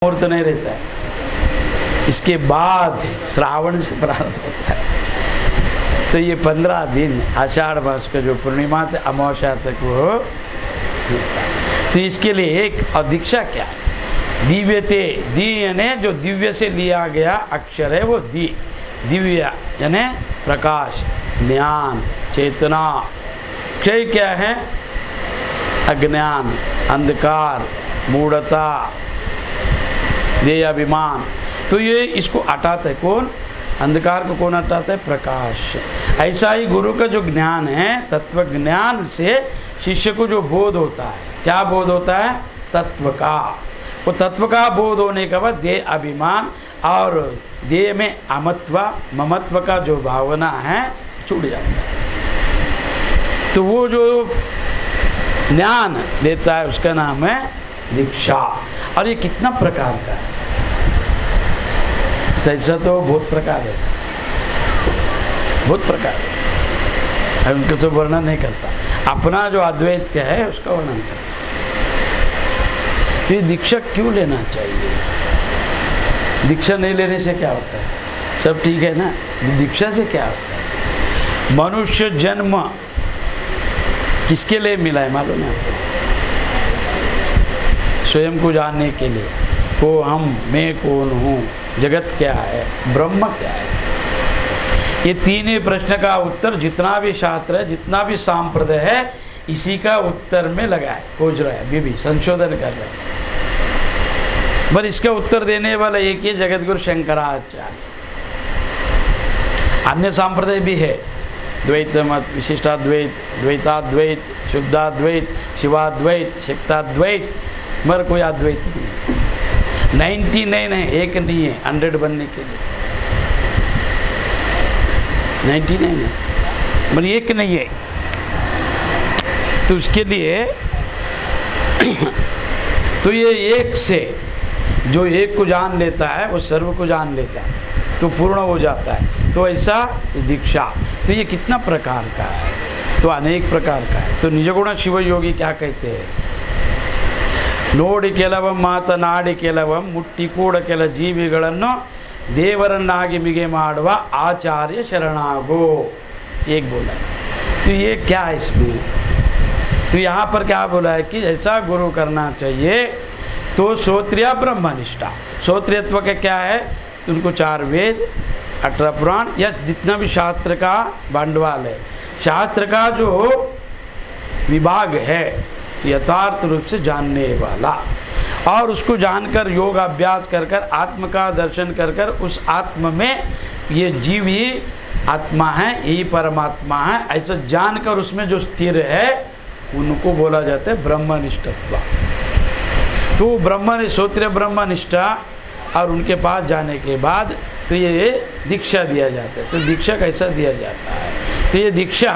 मुहूर्त नहीं रहता है, इसके बाद श्रावण से प्रारंभ होता है। तो ये 15 दिन आषाढ़ मास का जो पूर्णिमा से अमावस्या तक वो होता है। तो इसके लिए एक दीक्षा क्या है? दिव्यते, दी यानी जो दिव्य से लिया गया अक्षर है वो दी, दिव्य यानी प्रकाश, ज्ञान, चेतना। क्षय क्या है? अज्ञान, अंधकार, मूढ़ता, देह अभिमान। तो ये इसको हटाता है कौन? अंधकार को कौन हटाता है? प्रकाश। ऐसा ही गुरु का जो ज्ञान है, तत्व ज्ञान से शिष्य को जो बोध होता है, क्या बोध होता है? तत्व का। वो तत्व का बोध होने के बाद देह अभिमान और देह में अमत्व ममत्व का जो भावना है छूट जाता है। तो वो जो ज्ञान देता है उसका नाम है दीक्षा। और ये कितना प्रकार का है? ऐसा तो बहुत प्रकार है, बहुत प्रकार है, उनको तो वर्णन नहीं करता। अपना जो अद्वैत का है उसका वर्णन करता। तो ये दीक्षा क्यों लेना चाहिए? दीक्षा नहीं लेने से क्या होता है? सब ठीक है ना? दीक्षा से क्या होता है? मनुष्य जन्म किसके लिए मिला है मालूम है आपको? स्वयं को जानने के लिए। को हम, मैं कौन हूँ, जगत क्या है, ब्रह्म क्या है। ये तीन ही प्रश्न का उत्तर जितना भी शास्त्र है, जितना भी सांप्रदाय है, इसी का उत्तर में लगा है, खोज रहा है, अभी भी संशोधन कर रहा है। पर इसका उत्तर देने वाला एक ही जगतगुरु शंकराचार्य। अन्य सांप्रदाय भी है, द्वैत मत, विशिष्टाद्वैत, द्वैताद्वैत, शुद्धाद्वैत, शिवाद्वैत, शक्ताद्वैत, मगर कोई अद्वैत नहीं। 99 है, एक नहीं है 100 बनने के लिए। 99 है मगर एक नहीं है। तो उसके लिए तो ये एक से जो एक को जान लेता है वो सर्व को जान लेता है, तो पूर्ण हो जाता है। तो ऐसा दीक्षा। तो ये कितना प्रकार का है? तो अनेक प्रकार का है। तो निजगुण शिव योगी क्या कहते हैं? ನೋಡಿ ಕೆಲವಂ ಮಾತನಾಡಿ ಕೆಲವಂ ಮುಟ್ಟಿ ಕೂಡ ಕೆಲ ಜೀವಿಗಳನ್ನು ದೇವರನ್ನಾಗಿ ಮಿಗೆ ಮಾಡುವ आचार्य शरणागो, एक बोला है। तो ये क्या है इसमें? तो यहाँ पर क्या बोला है कि ऐसा गुरु करना चाहिए। तो श्रोत्रिय ब्रह्मनिष्ठा, श्रोत्रियत्व का क्या है? उनको 4 वेद, 18 पुराण या जितना भी शास्त्र का बंडवाल है, शास्त्र का जो विभाग है यथार्थ रूप से जानने वाला, और उसको जानकर योग अभ्यास कर कर आत्म का दर्शन कर कर उस आत्म में ये जीव ही आत्मा है, यही परमात्मा है, ऐसा जानकर उसमें जो स्थिर है उनको बोला जाता है ब्रह्मनिष्ठत्व। तो ब्रह्म श्रोत्रिय ब्रह्मनिष्ठा और उनके पास जाने के बाद तो ये दीक्षा दिया जाता है। तो दीक्षा कैसा दिया जाता है? तो ये दीक्षा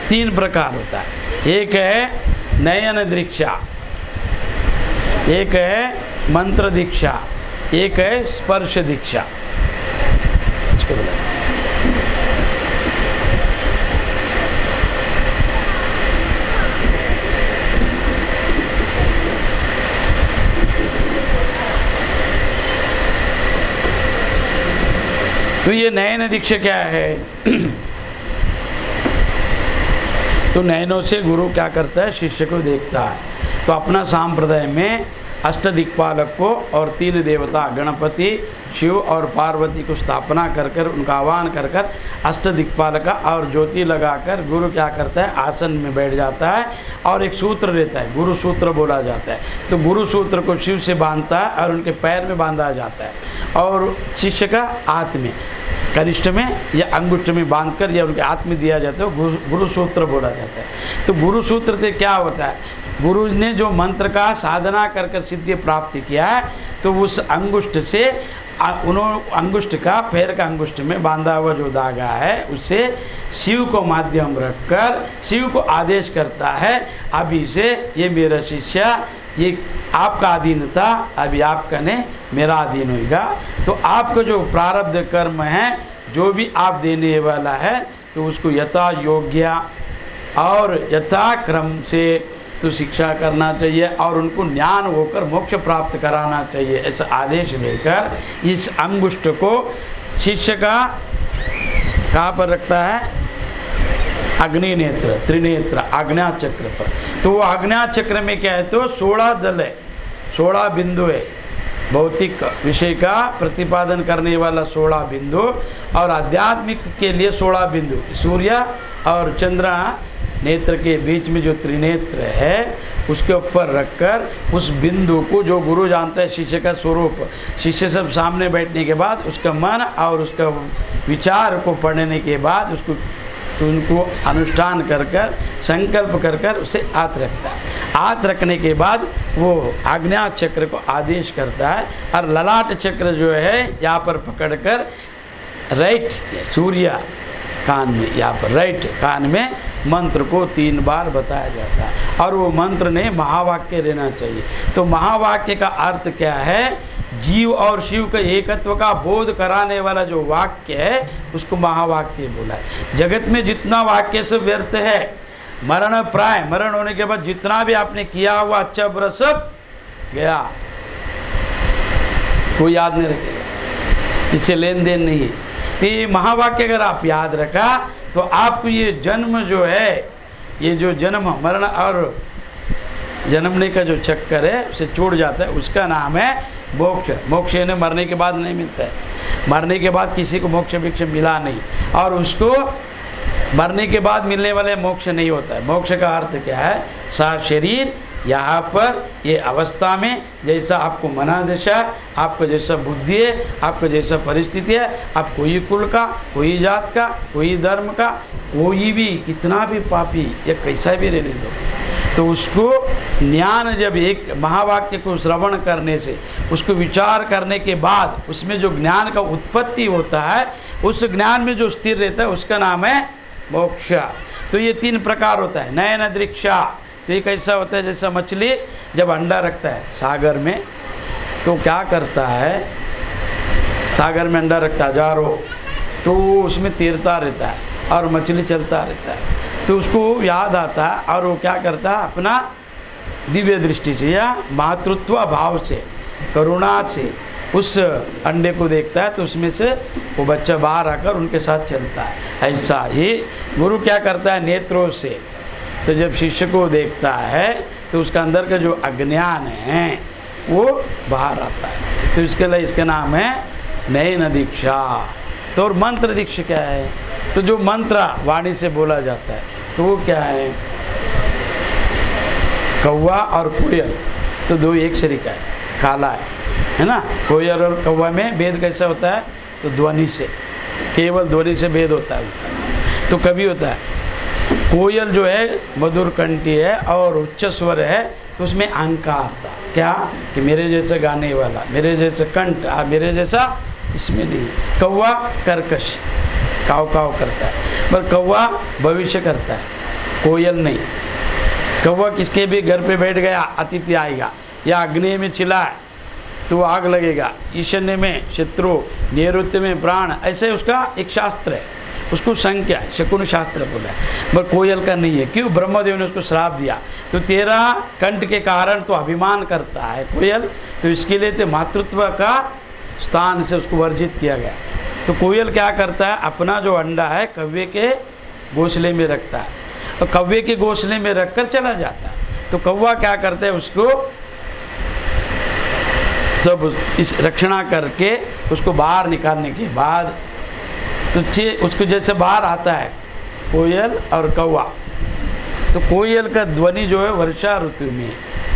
3 प्रकार होता है। एक है नयन दीक्षा, एक है मंत्र दीक्षा, एक है स्पर्श दीक्षा। तो ये नयन दीक्षा क्या है? तो नयनों से गुरु क्या करता है? शिष्य को देखता है। तो अपना सांप्रदाय में अष्ट दिक्पालक को और 3 देवता गणपति, शिव और पार्वती को स्थापना कर कर उनका आह्वान कर कर अष्ट दिक्पालक और ज्योति लगाकर गुरु क्या करता है? आसन में बैठ जाता है और एक सूत्र रहता है, गुरु सूत्र बोला जाता है। तो गुरु सूत्र को शिव से बांधता है और उनके पैर में बांधा जाता है और शिष्य का हाथ में, कनिष्ठ में या अंगुष्ठ में बांधकर या उनके हाथ में दिया जाता है, गुरु सूत्र बोला जाता है। तो गुरु सूत्र से क्या होता है? गुरु ने जो मंत्र का साधना कर कर सिद्धि प्राप्त किया है, तो उस अंगुष्ठ से उन्होंने अंगुष्ठ का, पैर का अंगुष्ठ में बांधा हुआ जो धागा है उससे शिव को माध्यम रखकर शिव को आदेश करता है, अभी से ये मेरा शिष्य, ये आपका अधीन था, अभी आपका ने मेरा अधीन होगा। तो आपका जो प्रारब्ध कर्म है, जो भी आप देने वाला है, तो उसको यथा योग्य और यथा क्रम से तो शिक्षा करना चाहिए और उनको ज्ञान होकर मोक्ष प्राप्त कराना चाहिए, ऐसा आदेश लेकर इस अंगुष्ठ को शिष्य का कहाँ पर रखता है? अग्नि नेत्र, त्रिनेत्र, आज्ञा चक्र पर। तो वो आज्ञा चक्र में क्या है? तो 16 दल है, 16 बिंदु है। भौतिक विषय का प्रतिपादन करने वाला 16 बिंदु और आध्यात्मिक के लिए 16 बिंदु। सूर्य और चंद्र नेत्र के बीच में जो त्रिनेत्र है उसके ऊपर रखकर उस बिंदु को, जो गुरु जानता है शिष्य का स्वरूप, शिष्य सब सामने बैठने के बाद उसका मन और उसका विचार को पढ़ने के बाद उसको तो उनको अनुष्ठान कर कर संकल्प कर कर उसे हाथ रखता है। हाथ रखने के बाद वो आज्ञा चक्र को आदेश करता है और ललाट चक्र जो है यहाँ पर पकड़कर राइट सूर्य कान में, यहाँ पर राइट कान में मंत्र को 3 बार बताया जाता है और वो मंत्र ने महावाक्य रहना चाहिए। तो महावाक्य का अर्थ क्या है? जीव और शिव के एकत्व का बोध कराने वाला जो वाक्य है उसको महावाक्य बोला है। जगत में जितना वाक्य से व्यर्थ है, मरण प्राय, मरण होने के बाद जितना भी आपने किया हुआ अच्छा बुरा सब गया, कोई याद नहीं रखेगा, इससे लेन देन नहीं है। तो ये महावाक्य अगर आप याद रखा तो आपको ये जन्म जो है, ये जो जन्म मरण और जन्मने का जो चक्कर है उसे छूट जाता है, उसका नाम है मोक्ष। मोक्ष ने मरने के बाद नहीं मिलता है, मरने के बाद किसी को मोक्ष भिक्ष मिला नहीं और उसको मरने के बाद मिलने वाले मोक्ष नहीं होता है। मोक्ष का अर्थ क्या है? सा शरीर यहाँ पर ये अवस्था में जैसा आपको मनादशा, आपको जैसा बुद्धि है, आपको जैसा परिस्थिति है, आप कोई कुल का, कोई जात का, कोई धर्म का, कोई भी कितना भी पापी या कैसा भी रहने दो, तो उसको ज्ञान जब एक महावाक्य को श्रवण करने से, उसको विचार करने के बाद उसमें जो ज्ञान का उत्पत्ति होता है, उस ज्ञान में जो स्थिर रहता है उसका नाम है मोक्ष। तो ये 3 प्रकार होता है। नयन दृक्षा, तो ये कैसा होता है? जैसा मछली जब अंडा रखता है सागर में, तो क्या करता है? सागर में अंडा रखता है हजारों, तो उसमें तैरता रहता है और मछली चलता रहता है, तो उसको याद आता है और वो क्या करता है? अपना दिव्य दृष्टि से या मातृत्व भाव से, करुणा से उस अंडे को देखता है, तो उसमें से वो बच्चा बाहर आकर उनके साथ चलता है। ऐसा ही गुरु क्या करता है? नेत्रों से, तो जब शिष्य को देखता है तो उसका अंदर का जो अज्ञान है वो बाहर आता है, तो इसके लिए इसका नाम है नयन दीक्षा। तो और मंत्र दीक्षा क्या है? तो जो मंत्र वाणी से बोला जाता है तो वो क्या है? कौवा और कोयल तो 2 एक शरीका है, काला है ना। कोयल और कौवा में भेद कैसा होता है? तो ध्वनि से, केवल ध्वनि से भेद होता है। तो कभी होता है कोयल जो है मधुर कंठी है और उच्च स्वर है, तो उसमें अहंकार था, क्या कि मेरे जैसा गाने वाला, मेरे जैसा कंठ, मेरे जैसा, इसमें नहीं। कौवा कर्कश, काव काव करता है, पर कौवा भविष्य करता है, कोयल नहीं। कौवा किसके भी घर पे बैठ गया, अतिथि आएगा, या अग्नि में चिल्लाए तो आग लगेगा, ईशान्य में शत्रु, नैऋत्य में प्राण, ऐसे उसका एक शास्त्र है, उसको संख्या शकुन शास्त्र बोला है। पर कोयल का नहीं है। क्यों? ब्रह्मदेव ने उसको श्राप दिया, तो तेरा कंठ के कारण तो अभिमान करता है कोयल, तो इसके लिए तो मातृत्व का स्थान से उसको वर्जित किया गया। तो कोयल क्या करता है? अपना जो अंडा है कौवे के घोंसले में रखता है, और कौवे के घोंसले में रखकर चला जाता है। तो कौवा क्या करता है? उसको सब इस रक्षणा करके उसको बाहर निकालने के बाद तो उसको जैसे बाहर आता है कोयल और कौवा, तो कोयल का ध्वनि जो है वर्षा ऋतु में,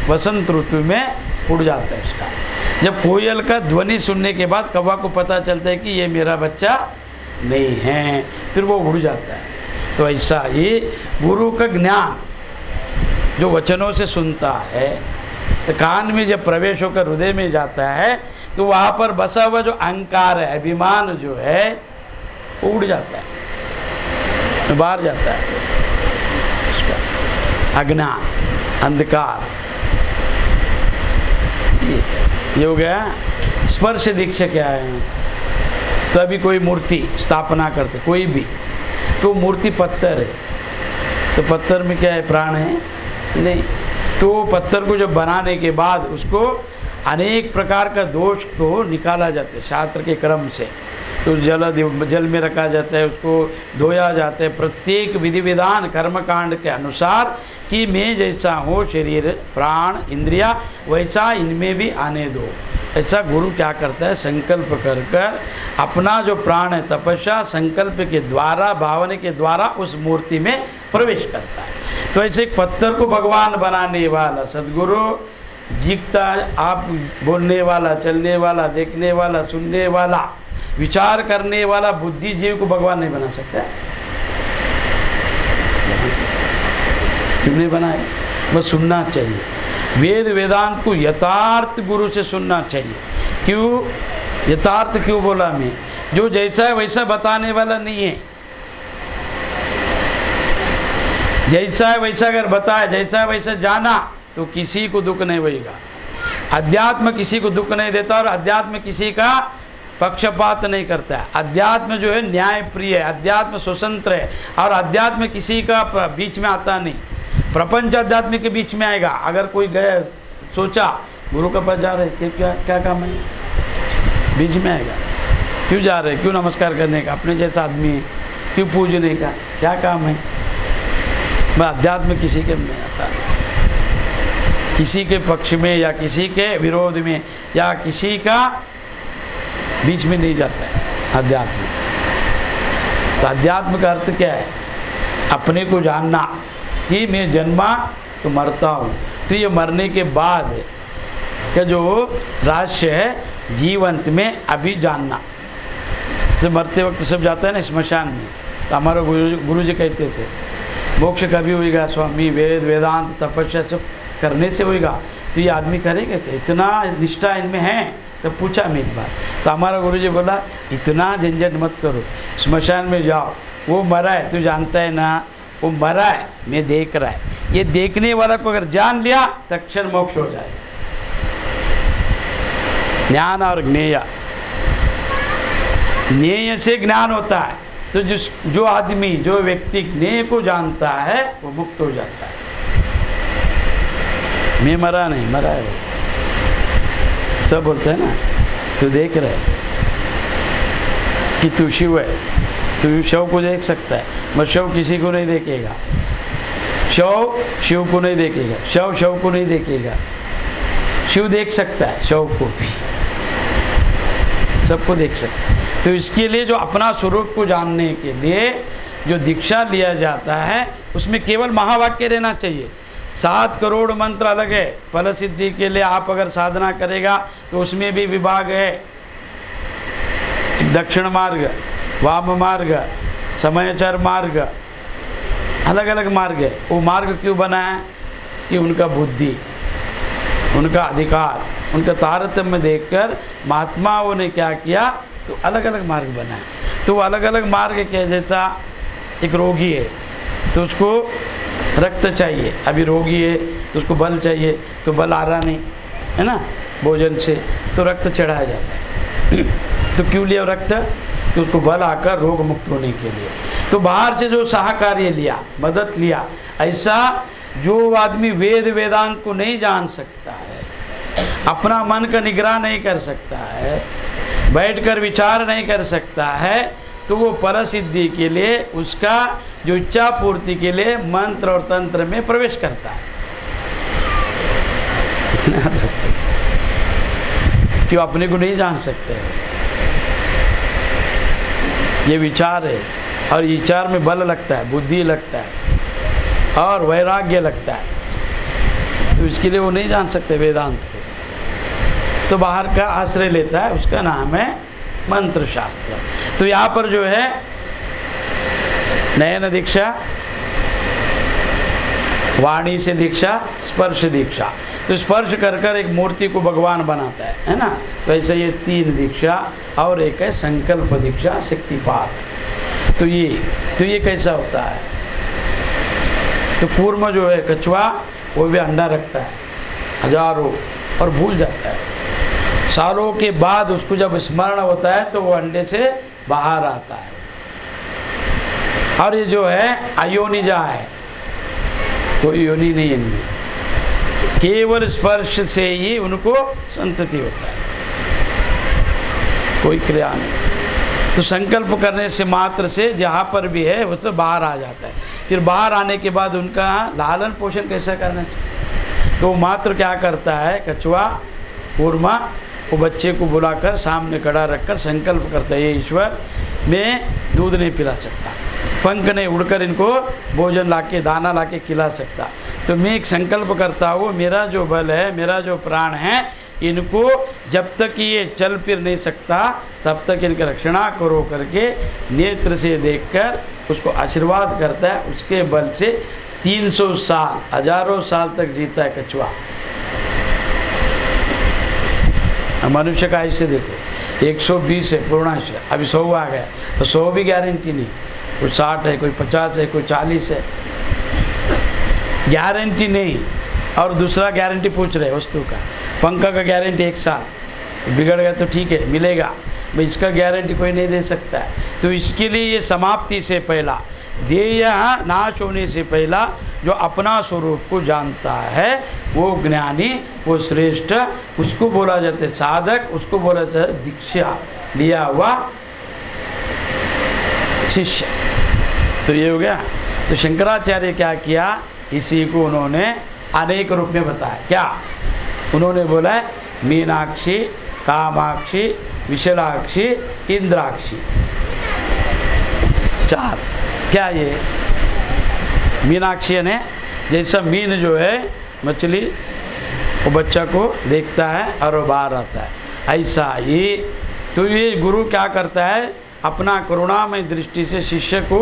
वसंत ऋतु में उड़ जाता है उसका। जब कोयल का ध्वनि सुनने के बाद कौवा को पता चलता है कि ये मेरा बच्चा नहीं है, फिर वो उड़ जाता है। तो ऐसा ही गुरु का ज्ञान जो वचनों से सुनता है, तो कान में जब प्रवेश होकर हृदय में जाता है, तो वहाँ पर बसा हुआ जो अहंकार है, अभिमान जो है, उड़ जाता है, बाहर जाता है। अज्ञान, अंधकार, ये हो गया। स्पर्श दीक्षा क्या है? तो अभी कोई मूर्ति स्थापना करते, कोई भी, तो मूर्ति पत्थर है, तो पत्थर में क्या है? प्राण है नहीं। तो पत्थर को जब बनाने के बाद उसको अनेक प्रकार का दोष को निकाला जाता है शास्त्र के क्रम से। तो जल में रखा जाता है, उसको धोया जाता है, प्रत्येक विधि विधान कर्मकांड के अनुसार कि मैं जैसा हूँ शरीर प्राण इंद्रिया वैसा इनमें भी आने दो। ऐसा गुरु क्या करता है, संकल्प कर कर अपना जो प्राण है तपस्या संकल्प के द्वारा भावना के द्वारा उस मूर्ति में प्रवेश करता है। तो ऐसे एक पत्थर को भगवान बनाने वाला सद्गुरु जीता, आप बोलने वाला, चलने वाला, देखने वाला, सुनने वाला, विचार करने वाला बुद्धिजीव को भगवान नहीं बना सकता। क्यों नहीं बनाए? बस सुनना चाहिए। वेद वेदांत को यथार्थ गुरु से सुनना चाहिए। क्यों यथार्थ क्यों बोला मैं? जो जैसा है वैसा बताने वाला नहीं है। जैसा है वैसा अगर बताया, जैसा है वैसा जाना, तो किसी को दुख नहीं होगा। अध्यात्म किसी को दुख नहीं देता और अध्यात्म किसी का पक्षपात नहीं करता है। अध्यात्म जो है न्याय प्रिय है, अध्यात्म स्वतंत्र है और अध्यात्म किसी का बीच में आता नहीं। प्रपंच अध्यात्म के बीच में आएगा। अगर कोई गए सोचा गुरु के पास जा रहे कि क्या काम है, बीच में आएगा। क्यों जा रहे, क्यों नमस्कार करने का, अपने जैसा आदमी है, क्यों पूजने का, क्या काम है? अध्यात्म किसी के में आता, किसी के पक्ष में या किसी के विरोध में या किसी का बीच में नहीं जाता है अध्यात्म। तो अध्यात्म का अर्थ क्या है? अपने को जानना कि मैं जन्मा तो मरता हूँ। तो ये मरने के बाद का जो रहस्य है जीवंत में अभी जानना। तो मरते वक्त सब जाता है ना स्मशान में। तो हमारे गुरु जी कहते थे मोक्ष कभी होगा स्वामी, वेद वेदांत तपस्या सब करने से होगा। तो ये आदमी करेगा क्या? इतना निष्ठा इनमें है? तो पूछा मैं एक बार, तो हमारा गुरुजी बोला इतना झंझट मत करो, स्मशान में जाओ, वो मरा है तू जानता है ना, वो मरा है मैं देख रहा है। ये देखने वाला को अगर जान लिया तक्षण मोक्ष हो जाएगा। ज्ञान और ज्ञेय, ज्ञेय से ज्ञान होता है। तो जो आदमी जो व्यक्ति ज्ञेय को जानता है वो मुक्त हो जाता है। मैं मरा नहीं, मरा है वो सब बोलते हैं ना। तू देख रहे कि तू शिव है, तू शव को देख सकता है, मगर शव किसी को नहीं देखेगा। शव शिव को नहीं देखेगा, शव शव को नहीं देखेगा। शिव देख सकता है शव को भी, सबको देख सकता है। तो इसके लिए जो अपना स्वरूप को जानने के लिए जो दीक्षा लिया जाता है उसमें केवल महावाक्य रहना चाहिए। 7 करोड़ मंत्र अलग है। फल सिद्धि के लिए आप अगर साधना करेगा तो उसमें भी विभाग है। दक्षिण मार्ग, वाम मार्ग, समयचर मार्ग, अलग अलग मार्ग है। वो मार्ग क्यों बना है कि उनका बुद्धि, उनका अधिकार, उनका तारतम्य देखकर महात्माओं ने क्या किया तो अलग अलग मार्ग बनाए। तो वो अलग अलग मार्ग के जैसा एक रोगी है तो उसको रक्त चाहिए, अभी रोगी है तो उसको बल चाहिए, तो बल आ रहा नहीं है ना भोजन से, तो रक्त चढ़ाया जाता है। तो क्यों लिया रक्त? तो उसको बल आकर रोग मुक्त होने के लिए। तो बाहर से जो सहकार्य लिया, मदद लिया, ऐसा जो आदमी वेद वेदांत को नहीं जान सकता है, अपना मन का निगरान नहीं कर सकता है, बैठकर विचार नहीं कर सकता है, तो वो पर सिद्धि के लिए उसका जो इच्छा पूर्ति के लिए मंत्र और तंत्र में प्रवेश करता है। क्यों अपने को नहीं जान सकते? ये विचार है और विचार में बल लगता है, बुद्धि लगता है और वैराग्य लगता है। तो इसके लिए वो नहीं जान सकते वेदांत को, तो बाहर का आश्रय लेता है, उसका नाम है मंत्र शास्त्र। तो यहाँ पर जो है नयन दीक्षा, वाणी से दीक्षा, स्पर्श दीक्षा। तो स्पर्श कर कर एक मूर्ति को भगवान बनाता है ना। तो ऐसे ये 3 दीक्षा और एक है संकल्प दीक्षा, शक्तिपात। तो ये कैसा होता है? तो कूर्म जो है कछुआ, वो भी अंडा रखता है हजारों और भूल जाता है। सालों के बाद उसको जब स्मरण होता है तो वो अंडे से बाहर आता है। और ये जो है अयोनिजा है, कोई योनि नहीं इनमें, केवल स्पर्श से ही उनको संतति होता है, कोई क्रिया नहीं। तो संकल्प करने से मात्र से जहाँ पर भी है वो सब बाहर आ जाता है। फिर बाहर आने के बाद उनका लालन पोषण कैसे करना चाहिए, तो मात्र क्या करता है, कछुआ कूर्मा वो बच्चे को बुलाकर सामने खड़ा रखकर संकल्प करता है, ये ईश्वर मैं दूध नहीं पिला सकता, पंख नहीं उड़कर इनको भोजन लाके दाना लाके खिला सकता, तो मैं एक संकल्प करता हूँ, मेरा जो बल है, मेरा जो प्राण है, इनको जब तक ये चल फिर नहीं सकता तब तक इनकी रक्षणा करो करके नेत्र से देखकर उसको आशीर्वाद करता है। उसके बल से 300 साल हजारों साल तक जीता है कछुआ। मनुष्य का आयुष्य देखो 120 है पूर्णाशय, अभी 100 आ गया, तो 100 भी गारंटी नहीं, कोई 60 है, कोई 50 है, कोई 40 है, गारंटी नहीं। और दूसरा गारंटी पूछ रहे वस्तु का, पंखा का गारंटी 1 साल, बिगड़ गया तो ठीक है मिलेगा, भाई इसका गारंटी कोई नहीं दे सकता है। तो इसके लिए ये समाप्ति से पहला, देय नाश होने से पहला जो अपना स्वरूप को जानता है वो ज्ञानी, वो श्रेष्ठ, उसको बोला जाता है साधक, उसको बोला जाता है दीक्षा लिया हुआ शिष्य। तो ये हो गया। तो शंकराचार्य क्या किया, इसी को उन्होंने अनेक रूप में बताया। क्या उन्होंने बोला है, मीनाक्षी, कामाक्षी, विशालाक्षी, इंद्राक्षी, 4। क्या ये मीनाक्षी ने, जैसा मीन जो है मछली वो बच्चा को देखता है और वो बाहर आता है, ऐसा ही तो ये गुरु क्या करता है, अपना करुणामय दृष्टि से शिष्य को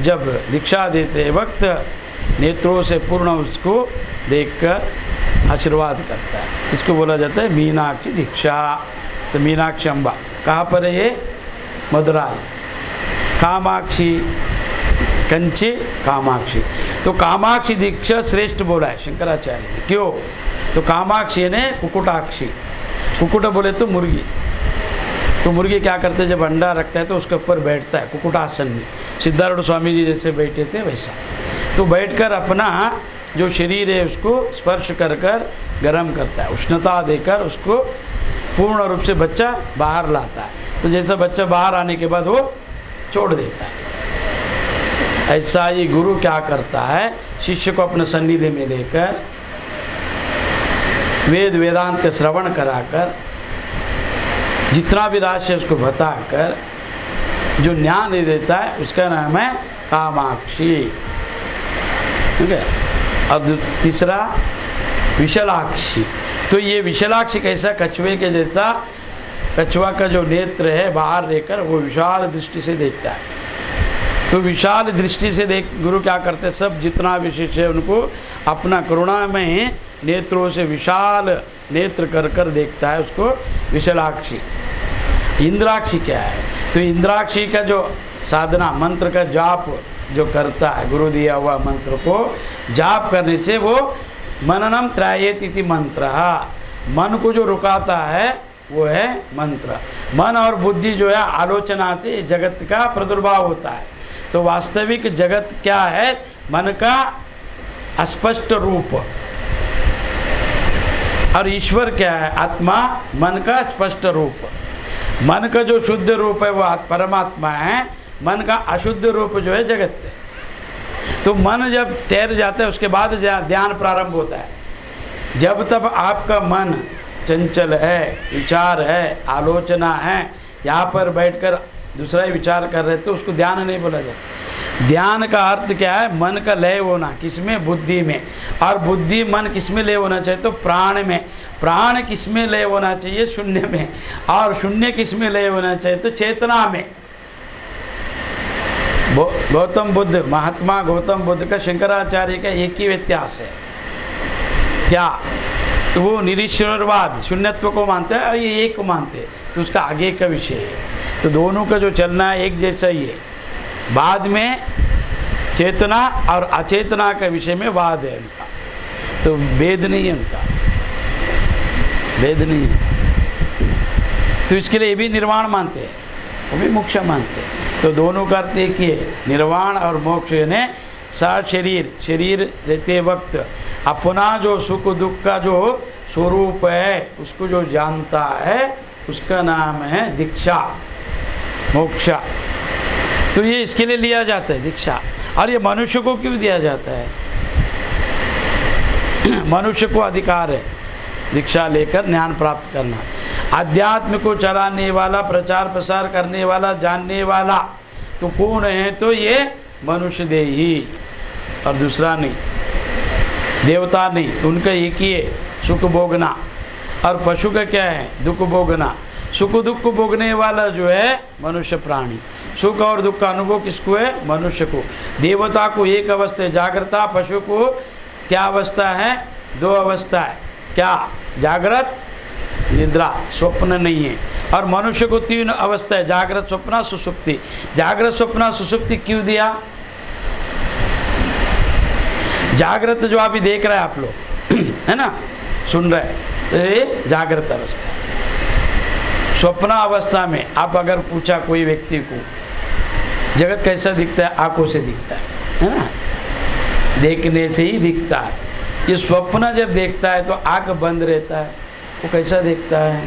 जब दीक्षा देते वक्त नेत्रों से पूर्ण उसको देखकर आशीर्वाद करता है। इसको बोला जाता है मीनाक्षी दीक्षा। तो मीनाक्षी अम्बा कहाँ पर है ये, मदुराई। कामाक्षी कंची कामाक्षी, तो कामाक्षी दीक्षा श्रेष्ठ बोला है शंकराचार्य ने। क्यों, तो कामाक्षी ने कुकुटाक्षी, कुकुट बोले तो मुर्गी, तो मुर्गी क्या करते हैं, जब अंडा रखता है तो उसके ऊपर बैठता है कुकुटासन में, सिद्धारूढ़ स्वामी जी जैसे बैठे थे वैसा। तो बैठकर अपना जो शरीर है उसको स्पर्श कर कर गर्म करता है, उष्णता देकर उसको पूर्ण रूप से बच्चा बाहर लाता है। तो जैसा बच्चा बाहर आने के बाद वो छोड़ देता है, ऐसा ही गुरु क्या करता है, शिष्य को अपने सन्निधि में लेकर वेद वेदांत का श्रवण कराकर जितना भी राशि है उसको बताकर जो ज्ञान दे देता है उसका नाम है कामाक्षी। ठीक है। और तीसरा विशालाक्षी। तो ये विशालाक्षी कैसा, कछुए के जैसा, कछुआ का जो नेत्र है बाहर लेकर वो विशाल दृष्टि से देखता है। तो विशाल दृष्टि से देख गुरु क्या करते, सब जितना विशेष है उनको अपना करुणा में नेत्रों से विशाल नेत्र कर कर देखता है, उसको विशालाक्षी। इंद्राक्षी क्या है, तो इंद्राक्षी का जो साधना मंत्र का जाप जो करता है, गुरु दिया हुआ मंत्र को जाप करने से वो मननम त्रायेत इति मंत्र, मन को जो रुकाता है वो है मंत्र। मन और बुद्धि जो है आलोचना से जगत का प्रादुर्भाव होता है। तो वास्तविक जगत क्या है, मन का अस्पष्ट रूप, और ईश्वर क्या है, आत्मा मन का स्पष्ट रूप। मन का जो शुद्ध रूप है वो परमात्मा है, मन का अशुद्ध रूप जो है जगत है। तो मन जब ठहर जाता है उसके बाद ध्यान प्रारंभ होता है। जब तक आपका मन चंचल है, विचार है, आलोचना है, यहाँ पर बैठकर दूसरा ही विचार कर रहे तो उसको ध्यान नहीं बोला जाता। ध्यान का अर्थ क्या है, मन का लय होना, किसमें, बुद्धि में। और बुद्धि मन किसमें लय होना चाहिए, तो प्राण में। प्राण किसमें लय होना चाहिए, शून्य में। और शून्य किसमें लय होना चाहिए, तो चेतना में। गौतम बुद्ध, महात्मा गौतम बुद्ध का शंकराचार्य का एक ही व्यत्यास है, क्या, तो वो निरीश्वरवाद शून्यत्व को मानते हैं और ये एक को मानते हैं, तो उसका आगे का विषय है। तो दोनों का जो चलना है एक जैसा ही है। बाद में चेतना और अचेतना के विषय में वाद है उनका, तो भेद नहीं है उनका, भेद नहीं है। तो इसके लिए ये भी निर्वाण मानते हैं, वो भी मोक्ष मानते हैं। तो दोनों का अर्थ एक ही है, निर्वाण और मोक्ष ने सा शरीर रहते वक्त अपना जो सुख दुख का जो स्वरूप है उसको जो जानता है उसका नाम है दीक्षा, मोक्षा। तो ये इसके लिए लिया जाता है दीक्षा। और ये मनुष्य को क्यों दिया जाता है? मनुष्य को अधिकार है दीक्षा लेकर ज्ञान प्राप्त करना। अध्यात्म को चलाने वाला, प्रचार प्रसार करने वाला, जानने वाला तो कौन है? तो ये मनुष्य देही और दूसरा नहीं, देवता नहीं। तो उनका एक ही है, सुख भोगना। और पशु का क्या है? दुख भोगना। सुख दुख को भोगने वाला जो है मनुष्य प्राणी। सुख और दुख का अनुभव किसको है? मनुष्य को। देवता को एक अवस्था है जागृता, पशु को क्या अवस्था है? दो अवस्था है। क्या? जागृत, निद्रा, स्वप्न नहीं है। और मनुष्य को तीन अवस्था है, जागृत, स्वप्न, सुषुप्ति। जागृत, स्वप्न, सुषुप्ति क्यों दिया? जागृत जो अभी देख रहे हैं आप लोग है ना, सुन रहे हैं, तो ये जागृत अवस्था है। स्वप्न अवस्था में आप अगर पूछा कोई व्यक्ति को जगत कैसा दिखता है? आंखों से दिखता है ना, देखने से ही दिखता है। ये स्वप्न जब देखता है तो आंख बंद रहता है, वो कैसा देखता है?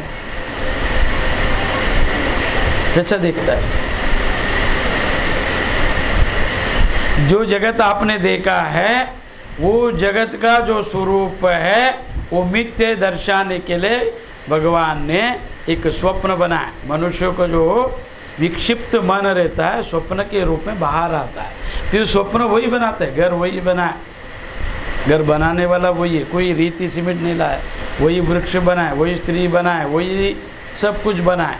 कैसा देखता है? जो जगत आपने देखा है वो जगत का जो स्वरूप है वो मिथ्य दर्शाने के लिए भगवान ने एक स्वप्न बनाया। मनुष्य को जो विक्षिप्त मन रहता है स्वप्न के रूप में बाहर आता है, फिर स्वप्न वही बनाता है। घर वही बनाए, घर बनाने वाला वही है, कोई रीति सीमेंट नहीं लाया, वही वृक्ष बनाए, वही स्त्री बनाए, वही सब कुछ बनाए,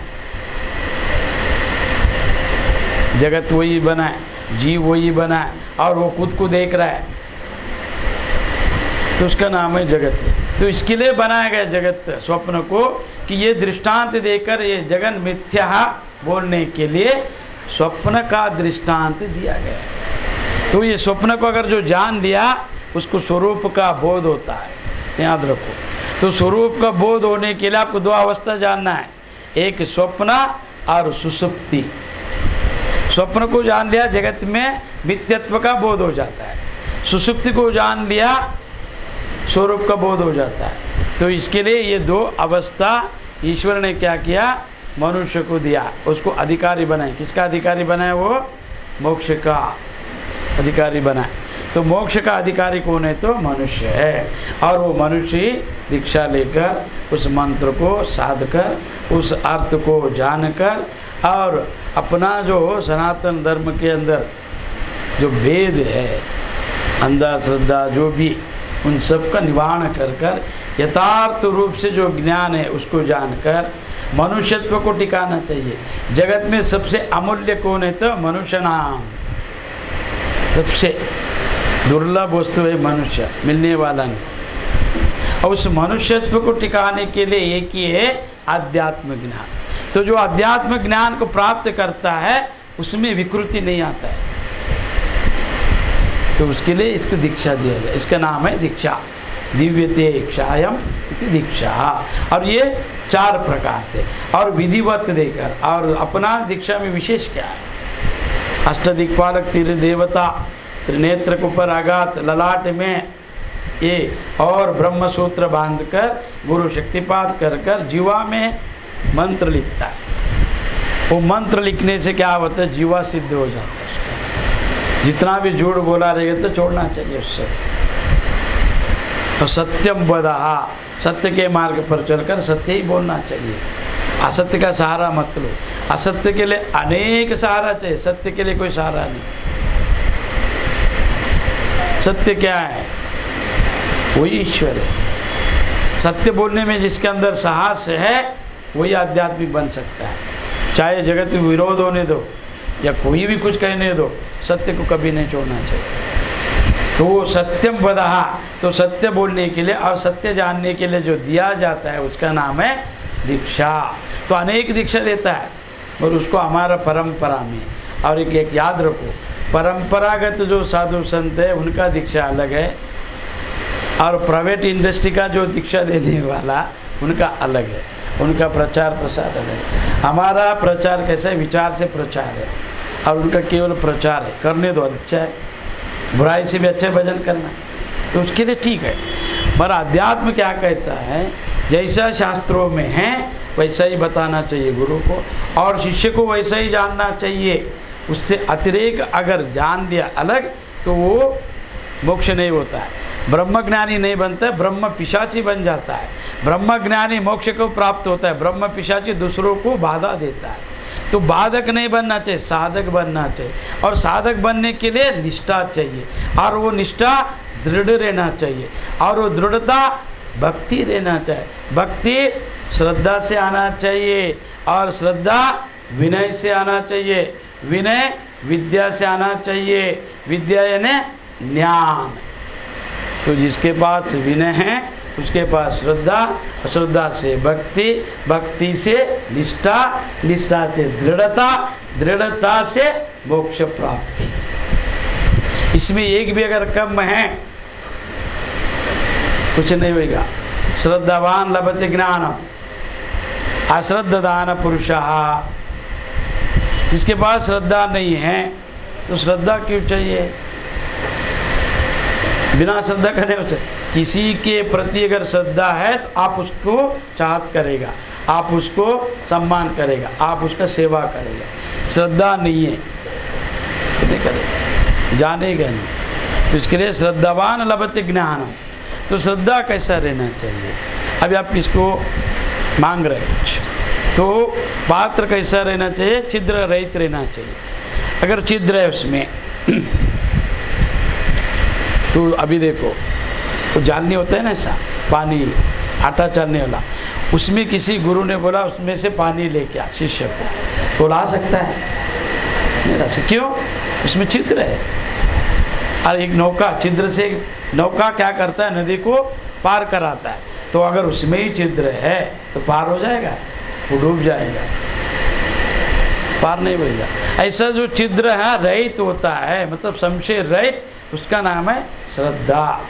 जगत वही बनाए, जीव वही बनाए, और वो खुद को देख रहा है, तो उसका नाम है जगत। तो इसके लिए बनाया गया जगत स्वप्न को कि ये दृष्टांत देकर ये जगन मिथ्या बोलने के लिए स्वप्न का दृष्टांत दिया गया। तो ये स्वप्न को अगर जो जान लिया उसको स्वरूप का बोध होता है, याद रखो। तो स्वरूप का बोध होने के लिए आपको दो अवस्था जानना है, एक स्वप्न और सुषुप्ति। स्वप्न को जान लिया जगत में मिथ्यत्व का बोध हो जाता है, सुषुप्ति को जान लिया स्वरूप का बोध हो जाता है। तो इसके लिए ये दो अवस्था ईश्वर ने क्या किया? मनुष्य को दिया, उसको अधिकारी बनाए। किसका अधिकारी बनाए? वो मोक्ष का अधिकारी बनाए। तो मोक्ष का अधिकारी कौन है? तो मनुष्य है। और वो मनुष्य ही दीक्षा लेकर उस मंत्र को साध कर, उस अर्थ को जानकर, और अपना जो सनातन धर्म के अंदर जो भेद है, अंधा श्रद्धा जो भी, उन सब का निवारण कर कर यथार्थ रूप से जो ज्ञान है उसको जानकर मनुष्यत्व को टिकाना चाहिए। जगत में सबसे अमूल्य कौन है? तो मनुष्य नाम। सबसे दुर्लभ वस्तु है मनुष्य, मिलने वाला नहीं। और उस मनुष्यत्व को टिकाने के लिए एक ही है आध्यात्म ज्ञान। तो जो अध्यात्म ज्ञान को प्राप्त करता है उसमें विकृति नहीं आता है, तो उसके लिए इसको दीक्षा दिया जाए। इसका नाम है दीक्षा, दिव्यते क्षायम इति दीक्षा। और ये 4 प्रकार से और विधिवत देकर। और अपना दीक्षा में विशेष क्या है? अष्टदिक्पालक, त्रिदेवता, त्रिनेत्र के ऊपर आघात, ललाट में ये, और ब्रह्म सूत्र बांधकर गुरु शक्तिपात कर कर जीवा में मंत्र लिखता है। वो मंत्र लिखने से क्या होता है? जीवा सिद्ध हो जाता है। जितना भी झूठ बोला रहेगा तो छोड़ना चाहिए उससे। और सत्यम वदहा, सत्य के मार्ग पर चलकर सत्य ही बोलना चाहिए। असत्य का सहारा मत लो। असत्य के लिए अनेक सहारा चाहिए, सत्य के लिए कोई सहारा नहीं। सत्य क्या है? वही ईश्वर है। सत्य बोलने में जिसके अंदर साहस है वही आध्यात्मिक बन सकता है। चाहे जगत में विरोध होने दो या कोई भी कुछ कहने दो, सत्य को कभी नहीं छोड़ना चाहिए। तो वो सत्यम वदहा, तो सत्य बोलने के लिए और सत्य जानने के लिए जो दिया जाता है उसका नाम है दीक्षा। तो अनेक दीक्षा देता है और उसको हमारा परंपरा में। और एक याद रखो, परंपरागत जो साधु संत है उनका दीक्षा अलग है, और प्राइवेट इंडस्ट्री का जो दीक्षा देने वाला उनका अलग है, उनका प्रचार प्रसार अलग है। हमारा प्रचार कैसा है? विचार से प्रचार है, और उनका केवल प्रचार है। करने दो, अच्छा है, बुराई से भी अच्छे भजन करना, तो उसके लिए ठीक है। पर अध्यात्म क्या कहता है, जैसा शास्त्रों में है वैसा ही बताना चाहिए गुरु को, और शिष्य को वैसा ही जानना चाहिए। उससे अतिरेक अगर जान लिया अलग तो वो मोक्ष नहीं होता है, ब्रह्मज्ञानी नहीं बनता है, ब्रह्म पिशाची बन जाता है। ब्रह्मज्ञानी मोक्ष को प्राप्त होता है, ब्रह्म पिशाची दूसरों को बाधा देता है। तो बाधक नहीं बनना चाहिए, साधक बनना चाहिए, और साधक बनने के लिए निष्ठा चाहिए, और वो निष्ठा दृढ़ रहना चाहिए, और वो दृढ़ता भक्ति रहना चाहिए। भक्ति श्रद्धा से आना चाहिए, और श्रद्धा विनय से आना चाहिए, विनय विद्या से आना चाहिए, विद्या यानी ज्ञान। तो जिसके पास विनय है उसके पास श्रद्धा, श्रद्धा से भक्ति, भक्ति से निष्ठा, निष्ठा से दृढ़ता, दृढ़ता से मोक्ष प्राप्ति। इसमें एक भी अगर कम है कुछ नहीं होगा। श्रद्धावान लभते ज्ञानम, अश्रद्धान पुरुषः। जिसके पास श्रद्धा नहीं है तो श्रद्धा क्यों चाहिए? बिना श्रद्धा करने हो सकता। किसी के प्रति अगर श्रद्धा है तो आप उसको चाहत करेगा, आप उसको सम्मान करेगा, आप उसका सेवा करेगा। श्रद्धा नहीं है तो नहीं करेगा, जानेगा नहीं। तो इसके लिए श्रद्धावान लभते ज्ञानम। तो श्रद्धा कैसा रहना चाहिए? अभी आप किसको मांग रहे हैं कुछ, तो पात्र कैसा रहना चाहिए? छिद्र रहित रहना चाहिए। अगर छिद्र है उसमें तो अभी देखो तो जाननी होता है ना, ऐसा पानी आटा चालने वाला, उसमें किसी गुरु ने बोला उसमें से पानी लेके आ शिष्य को, तो ला सकता है? नहीं ला सकता। क्यों? उसमें छिद्र है। और एक नौका, छिद्र से नौका क्या करता है? नदी को पार कराता है। तो अगर उसमें ही छिद्र है तो पार हो जाएगा? वो डूब जाएगा, पार नहीं होगा। ऐसा जो छिद्र है रहित होता है, मतलब संशय रहित, उसका नाम है श्रद्धा।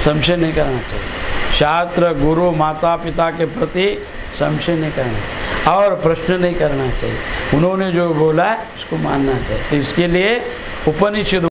संशय नहीं करना चाहिए। शास्त्र, गुरु, माता पिता के प्रति संशय नहीं करना और प्रश्न नहीं करना चाहिए। उन्होंने जो बोला है उसको मानना चाहिए। तो इसके लिए उपनिषद